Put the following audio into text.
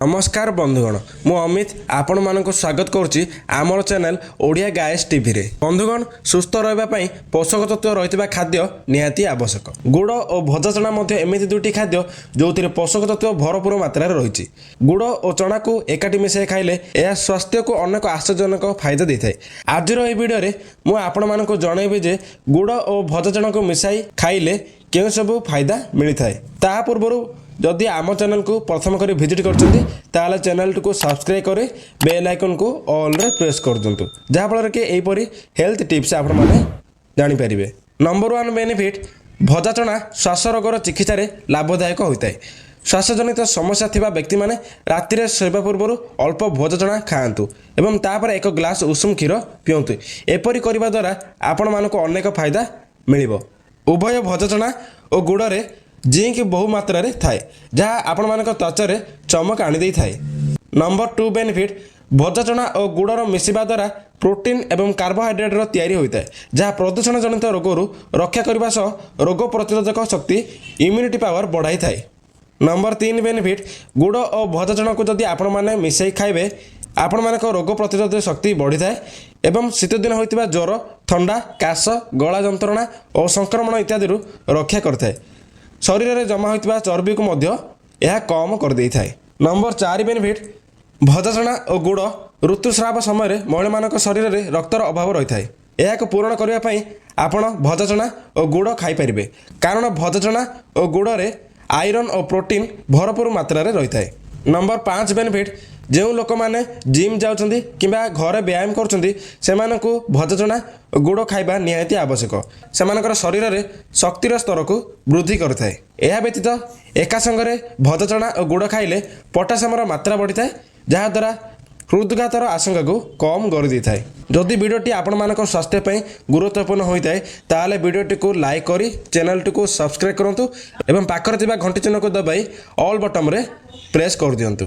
नमस्कार बंधुगण मु अमित आपण मानक स्वागत करुच्ची आमर चैनल ओडिया गायस टीवी रे। बंधुगण सुस्थ रहिबा पोषक तत्व रही खाद्य निहाती आवश्यक। गुड़ और भजा चना एमती दुईटी खाद्य जो पोषक तत्व भरपूर मात्रा रही। गुड़ और चना को एकाठी मिसाई खाइले यह स्वास्थ्य को अनेक आश्चर्यजनक फायदा देता है। आज भिडियो मुझे आपण मानक जनइबी जे गुड़ और भजा चना को मिसाई खाइले केउ सब फायदा मिलता है। ता पूर्व जदि आम चैनल को प्रथम कर विजिट कर चैनल को सब्सक्राइब करे बेल आइकन को ऑल रे प्रेस कर दिंतु जहाँफल कि यहीपरी हेल्थ टिप्स आपण मैंने जानीपर। नंबर 1 बेनिफिट भजा चना श्वास रोगर चिकित्सा लाभदायक होता है। श्वासजनित समस्या थिबा व्यक्ति माने राति शोवा पूर्व अल्प भजा चना खाआंतु एवं तापर एक ग्लास उषुम क्षीर पियंतु। एपरी करबा द्वारा आपण मानक अनेक फायदा मिलिबो। उभय भजा चना और गुड़ रे जिंक बहु मात्रा रे थाए जहाँ आपण मानक त्वचा चमक आनी दे थाए। नंबर 2 बेनिफिट भजा चना और गुड़र मिसवा द्वारा प्रोटीन एवं कार्बोहाइड्रेट तैयारी होता है जहाँ प्रदूषण जनित रोगरू रक्षा करने सह रोग प्रतिरोधक शक्ति इम्यूनिटी पावर बढ़ाई थाए। नंबर 3 बेनिफिट गुड़ और भजा चना को जदि आपण माने मिसाई खाइबे आपण मानक रोग प्रतिरोधक शक्ति बढ़ी थाए एवं शीत दिन होइतिबा ज्वर ठंडा काश गला जंत्रणा और संक्रमण इत्यादि रक्षा करथाए। शरीर में जमा होता चर्बी को यह कम कर दे थाए। नंबर 4 बेनिफिट भजा चना और गुड़ ऋतुस्राव समय महिला मान शरीर में रक्तर अभाव रही है। यह पूरण करने आपण भजा चना और गुड़ खाईपर कारण भजा चना और गुड़ में आयरन और प्रोटीन भरपूर मात्रा रही है। नंबर 5 बेनिफिट जो लोक मैंने जिम जाउछंती किंबा घरे व्यायाम करछंती सेमानकु भजा चना गुड़ खाइबा निहाती आवश्यक। सेमानकर शरीर में शक्तिर स्तर को वृद्धि करथाए। यह व्यतीत एका संगरे भजा चना और गुड़ खाइले पोटासियमर मात्रा बढ़ी थाए जहाँद्वारा हृदघातर आशंका को कम कर दी थाए। जदि वीडियोटी आपण मानक स्वास्थ्य पे गुरुत्वपूर्ण होता है ताले वीडियोटी को लाइक करी चैनल को सब्सक्राइब करंतु एवं पाखरे थिबा घंटी चिन्ह को दबाई ऑल बटन रे प्रेस कर दियंतु।